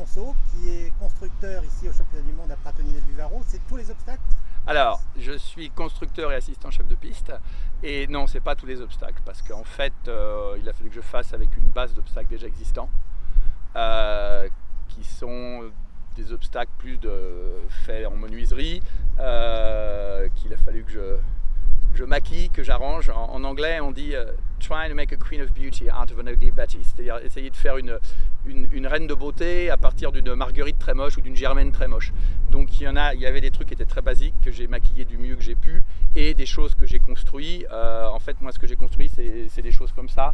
Alonso, qui est constructeur ici au championnat du monde à Pratoni del Vivaro. C'est tous les obstacles? Alors, je suis constructeur et assistant chef de piste. Et non, c'est pas tous les obstacles. Parce qu'en fait, il a fallu que je fasse avec une base d'obstacles déjà existants. Qui sont des obstacles plus faits en menuiserie. Qu'il a fallu que je maquille, que j'arrange. En anglais, on dit trying to make a queen of beauty out of an ugly Betty. C'est-à-dire essayer de faire une reine de beauté à partir d'une marguerite très moche ou d'une germaine très moche. Donc il y avait des trucs qui étaient très basiques que j'ai maquillés du mieux que j'ai pu et des choses que j'ai construites. En fait, moi, ce que j'ai construit, c'est des choses comme ça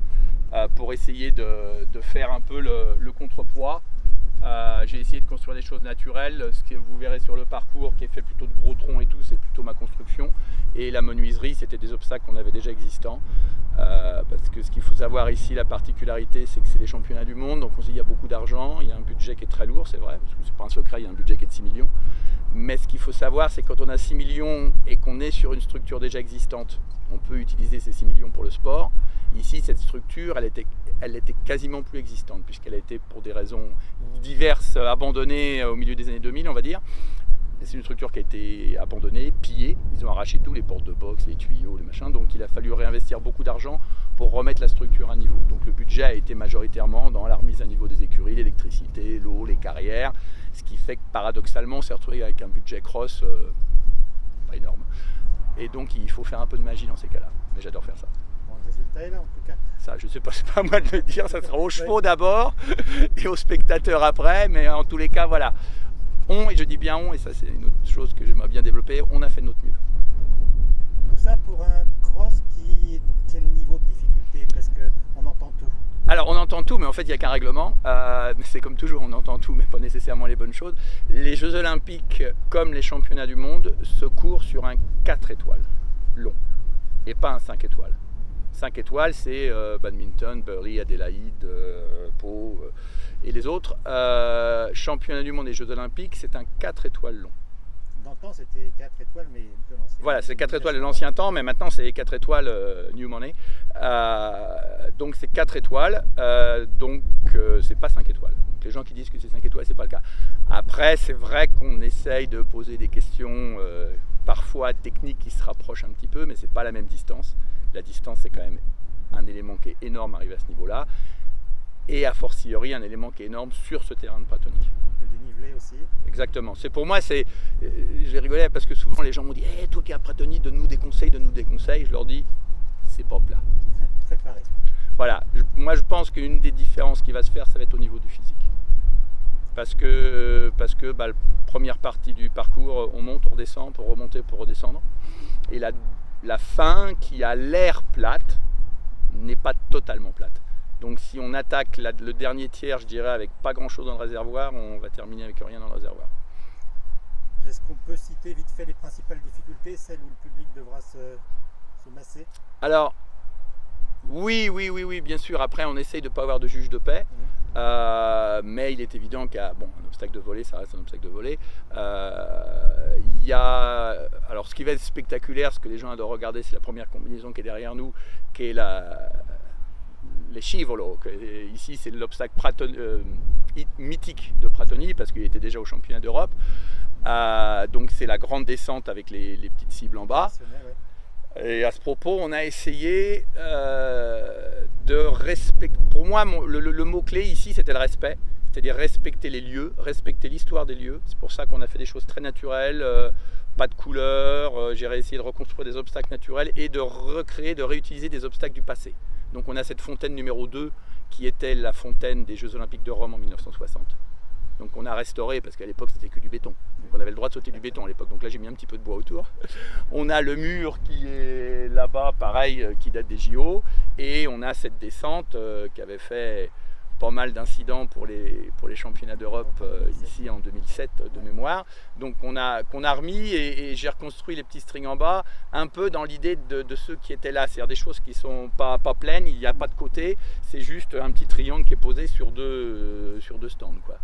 pour essayer de faire un peu le contrepoids. J'ai essayé de construire des choses naturelles. Ce que vous verrez sur le parcours, qui est fait plutôt de gros troncs et tout, c'est plutôt ma construction. Et la menuiserie, c'était des obstacles qu'on avait déjà existants. Parce que ce qu'il faut savoir ici, la particularité, c'est que c'est les championnats du monde. Donc on se dit qu'il y a beaucoup d'argent, il y a un budget qui est très lourd, c'est vrai, parce que c'est pas un secret, il y a un budget qui est de 6 millions. Mais ce qu'il faut savoir, c'est que quand on a 6 millions et qu'on est sur une structure déjà existante, on peut utiliser ces 6 millions pour le sport. Ici, cette structure, elle était quasiment plus existante, puisqu'elle a été, pour des raisons diverses, abandonnée au milieu des années 2000, on va dire. C'est une structure qui a été abandonnée, pillée. Ils ont arraché tout, les portes de boxe, les tuyaux, les machins. Donc il a fallu réinvestir beaucoup d'argent pour remettre la structure à niveau. Donc le budget a été majoritairement dans la remise à niveau des écuries, l'électricité, l'eau, les carrières. Ce qui fait que paradoxalement, on s'est retrouvé avec un budget cross pas énorme. Et donc il faut faire un peu de magie dans ces cas-là. Mais j'adore faire ça. Bon, le résultat est là en tout cas. Ça, je sais pas, c'est pas à moi de le dire. Ça sera aux chevaux d'abord et aux spectateurs après. Mais en tous les cas, voilà. Et je dis bien on, et ça c'est une autre chose que j'aimerais bien développer, on a fait de notre mieux. Tout ça pour un cross qui est quel niveau de difficulté? Parce qu'on entend tout. Alors on entend tout, mais en fait il n'y a qu'un règlement. C'est comme toujours, on entend tout, mais pas nécessairement les bonnes choses. Les Jeux Olympiques, comme les championnats du monde, se courent sur un 4 étoiles long, et pas un 5 étoiles. 5 étoiles, c'est badminton, Burley, Adélaïde, Pau et les autres. Championnat du monde et Jeux Olympiques, c'est un 4 étoiles long. D'antan, c'était 4 étoiles, mais de l'ancien. Voilà, c'est 4 étoiles de l'ancien temps, mais maintenant c'est 4 étoiles New Money. Donc c'est 4 étoiles, donc c'est pas 5 étoiles. Donc les gens qui disent que c'est 5 étoiles, c'est pas le cas. Après, c'est vrai qu'on essaye de poser des questions parfois techniques qui se rapprochent un petit peu, mais c'est pas la même distance. La distance, c'est quand même un élément qui est énorme arrivé à ce niveau-là. Et a fortiori, un élément qui est énorme sur ce terrain de Pratoni. Le dénivelé aussi. Exactement. C'est pour moi, j'ai rigolé parce que souvent les gens m'ont dit hey, toi qui es à Pratoni, donne-nous des conseils, donne-nous des conseils. Je leur dis c'est pas plat. Préparé. Voilà. Moi, je pense qu'une des différences qui va se faire, ça va être au niveau du physique. Parce que la première partie du parcours, on monte, on redescend, pour remonter, pour redescendre. Et la fin, qui a l'air plate, n'est pas totalement plate. Donc si on attaque le dernier tiers, je dirais, avec pas grand chose dans le réservoir, on va terminer avec rien dans le réservoir. Est-ce qu'on peut citer vite fait les principales difficultés, celles où le public devra se masser? Alors, oui, bien sûr. Après, on essaye de ne pas avoir de juge de paix. Mais il est évident qu'un obstacle de volée, ça reste un obstacle de volée. Il y a, alors ce qui va être spectaculaire, ce que les gens adorent regarder, c'est la première combinaison qui est derrière nous, qui est les scivolo. Ici, c'est l'obstacle mythique de Pratoni, parce qu'il était déjà au championnat d'Europe. Donc c'est la grande descente avec les petites cibles en bas. Et à ce propos, on a essayé de respecter. Pour moi, le mot-clé ici, c'était le respect. C'est-à-dire respecter les lieux, respecter l'histoire des lieux. C'est pour ça qu'on a fait des choses très naturelles, pas de couleurs. J'ai essayé de reconstruire des obstacles naturels et de recréer, de réutiliser des obstacles du passé. Donc on a cette fontaine numéro 2 qui était la fontaine des Jeux Olympiques de Rome en 1960. Donc on a restauré, parce qu'à l'époque c'était que du béton. Donc on avait le droit de sauter du béton à l'époque. Donc là j'ai mis un petit peu de bois autour. On a le mur qui est là-bas, pareil, qui date des JO. Et on a cette descente qui avait fait pas mal d'incidents pour les championnats d'Europe ici en 2007 de mémoire. Donc qu'on a remis et j'ai reconstruit les petits strings en bas, un peu dans l'idée de ceux qui étaient là. C'est-à-dire des choses qui ne sont pas pleines, il n'y a pas de côté, c'est juste un petit triangle qui est posé sur deux stands, quoi.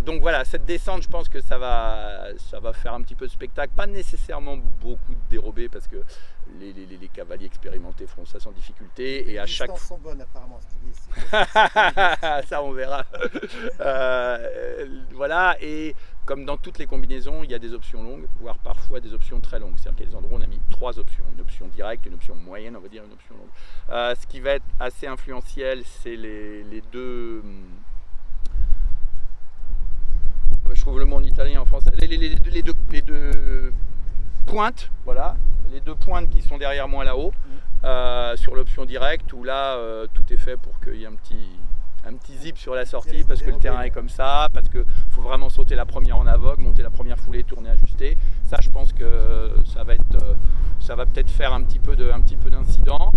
Donc voilà, cette descente, je pense que ça va faire un petit peu de spectacle, pas nécessairement beaucoup de dérobés, parce que les cavaliers expérimentés feront ça sans difficulté. Les et à chaque distances sont bonnes apparemment, ce qu'ils disent. C'est que ça on verra. Voilà, et comme dans toutes les combinaisons, il y a des options longues, voire parfois des options très longues. C'est-à-dire qu'il y a des endroits où on a mis 3 options, une option directe, une option moyenne, on va dire une option longue. Ce qui va être assez influentiel, c'est les deux... Je trouve le mot en italien, en français. Les deux pointes, voilà, les 2 pointes qui sont derrière moi là-haut, sur l'option directe, où là, tout est fait pour qu'il y ait un petit zip sur la sortie, parce que le terrain est comme ça, parce qu'il faut vraiment sauter la première en avogue, monter la première foulée, tourner, ajuster. Ça, je pense que ça va peut-être faire un petit peu d'incident.